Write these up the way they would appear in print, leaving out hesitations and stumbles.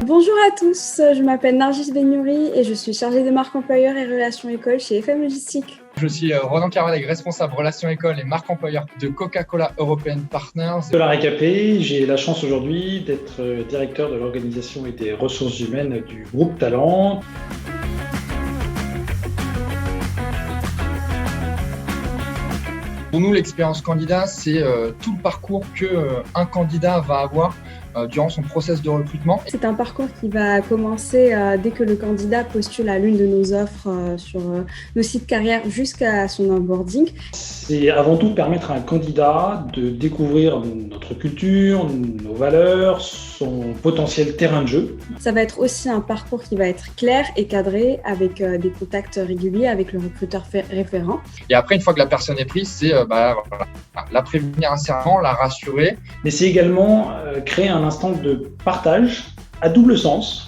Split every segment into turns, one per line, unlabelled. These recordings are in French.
Bonjour à tous, je m'appelle Nargis Benyouri et je suis chargée de marque employeur et relations école chez FM Logistique.
Je suis Ronan Caroleg, responsable relations écoles et marque employeur de Coca-Cola European Partners.
De la RECAP, j'ai la chance aujourd'hui d'être directeur de l'organisation et des ressources humaines du groupe Talent.
Pour nous, l'expérience candidat, c'est tout le parcours qu'un candidat va avoir durant son process de recrutement.
C'est un parcours qui va commencer dès que le candidat postule à l'une de nos offres sur nos sites carrière jusqu'à son onboarding.
C'est avant tout permettre à un candidat de découvrir notre culture, nos valeurs, son potentiel terrain de jeu.
Ça va être aussi un parcours qui va être clair et cadré avec des contacts réguliers avec le recruteur référent.
Et après, une fois que la personne est prise, c'est la prévenir incessamment, la rassurer.
Mais c'est également créer un instant de partage à double sens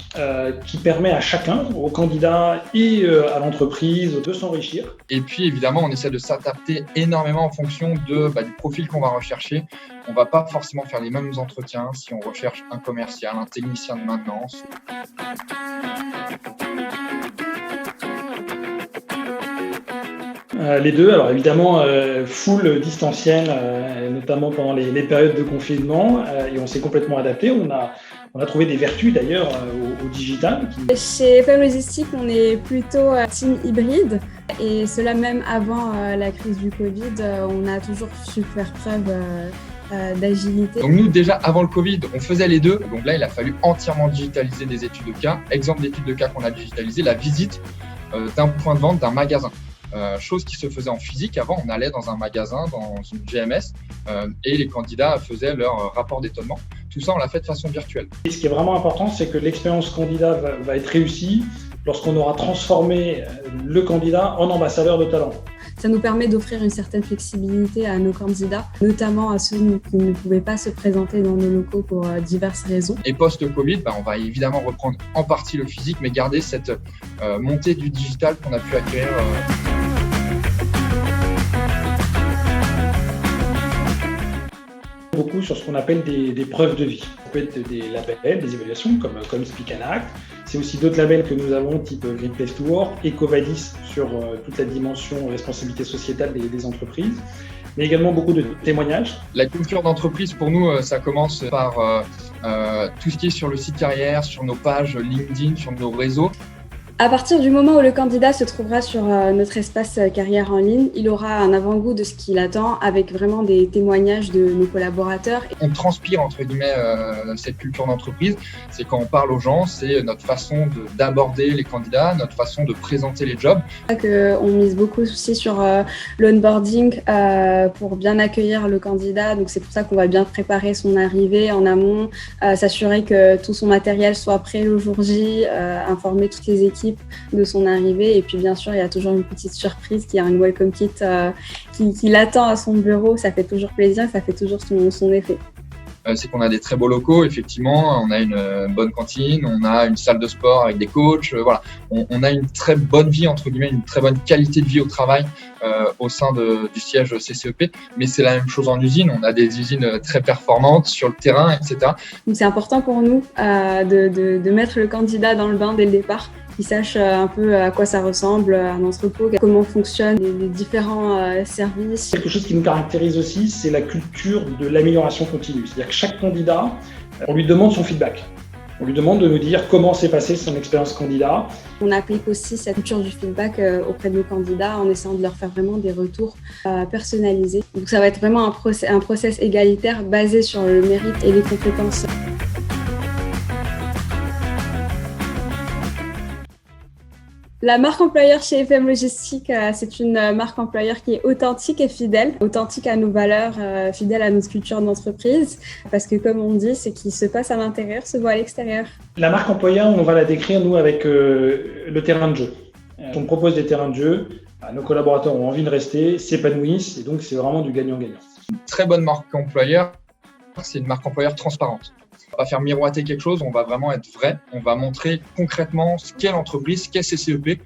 qui permet à chacun, au candidat et à l'entreprise, de s'enrichir.
Et puis évidemment, on essaie de s'adapter énormément en fonction du profil qu'on va rechercher. On ne va pas forcément faire les mêmes entretiens si on recherche un commercial, un technicien de maintenance.
Les deux, alors évidemment full distanciel, notamment pendant les périodes de confinement, et on s'est complètement adapté. On a trouvé des vertus d'ailleurs au digital.
Chez FM Logistique, on est plutôt team hybride, et cela même avant la crise du Covid, on a toujours su faire preuve d'agilité.
Donc nous, déjà avant le Covid, on faisait les deux. Donc là, il a fallu entièrement digitaliser des études de cas. Exemple d'études de cas qu'on a digitalisé, la visite d'un point de vente d'un magasin. Chose qui se faisait en physique. Avant, on allait dans un magasin, dans une GMS, et les candidats faisaient leur rapport d'étonnement. Tout ça, on l'a fait de façon virtuelle.
Et ce qui est vraiment important, c'est que l'expérience candidat va être réussie lorsqu'on aura transformé le candidat en ambassadeur de talent.
Ça nous permet d'offrir une certaine flexibilité à nos candidats, notamment à ceux qui ne pouvaient pas se présenter dans nos locaux pour diverses raisons.
Et post-Covid, on va évidemment reprendre en partie le physique, mais garder cette montée du digital qu'on a pu acquérir.
Beaucoup sur ce qu'on appelle des preuves de vie. Ça peut être des labels, des évaluations comme Speak and Act. C'est aussi d'autres labels que nous avons, type Great Place to Work, EcoVadis sur toute la dimension responsabilité sociétale des entreprises, mais également beaucoup de témoignages.
La culture d'entreprise, pour nous, ça commence par tout ce qui est sur le site carrière, sur nos pages LinkedIn, sur nos réseaux.
À partir du moment où le candidat se trouvera sur notre espace carrière en ligne, il aura un avant-goût de ce qu'il attend avec vraiment des témoignages de nos collaborateurs.
On transpire entre guillemets cette culture d'entreprise. C'est quand on parle aux gens, c'est notre façon d'aborder les candidats, notre façon de présenter les jobs.
On mise beaucoup aussi sur l'onboarding pour bien accueillir le candidat. Donc c'est pour ça qu'on va bien préparer son arrivée en amont, s'assurer que tout son matériel soit prêt le jour J, informer toutes les équipes de son arrivée, et puis bien sûr il y a toujours une petite surprise qui est un welcome kit qui l'attend à son bureau. Ça fait toujours plaisir, ça fait toujours son effet.
C'est qu'on a des très beaux locaux, effectivement, on a une bonne cantine, on a une salle de sport avec des coachs, voilà. On a une très bonne vie, entre guillemets, une très bonne qualité de vie au travail au sein du siège CCEP, mais c'est la même chose en usine, on a des usines très performantes sur le terrain, etc.
Donc c'est important pour nous de mettre le candidat dans le bain dès le départ, qu'ils sachent un peu à quoi ça ressemble, un entrepôt, comment fonctionnent les différents services.
Quelque chose qui nous caractérise aussi, c'est la culture de l'amélioration continue. C'est-à-dire que chaque candidat, on lui demande son feedback. On lui demande de nous dire comment s'est passée son expérience candidat.
On applique aussi cette culture du feedback auprès de nos candidats en essayant de leur faire vraiment des retours personnalisés. Donc ça va être vraiment un process égalitaire basé sur le mérite et les compétences. La marque employeur chez FM Logistique, c'est une marque employeur qui est authentique et fidèle, authentique à nos valeurs, fidèle à notre culture d'entreprise, parce que comme on dit, ce qui se passe à l'intérieur se voit à l'extérieur.
La marque employeur, on va la décrire nous avec le terrain de jeu. On propose des terrains de jeu, nos collaborateurs ont envie de rester, s'épanouissent, et donc c'est vraiment du gagnant-gagnant.
Une très bonne marque employeur, c'est une marque employeur transparente. On va pas faire miroiter quelque chose, on va vraiment être vrai. On va montrer concrètement ce qu'est l'entreprise, ce qu'est CCEP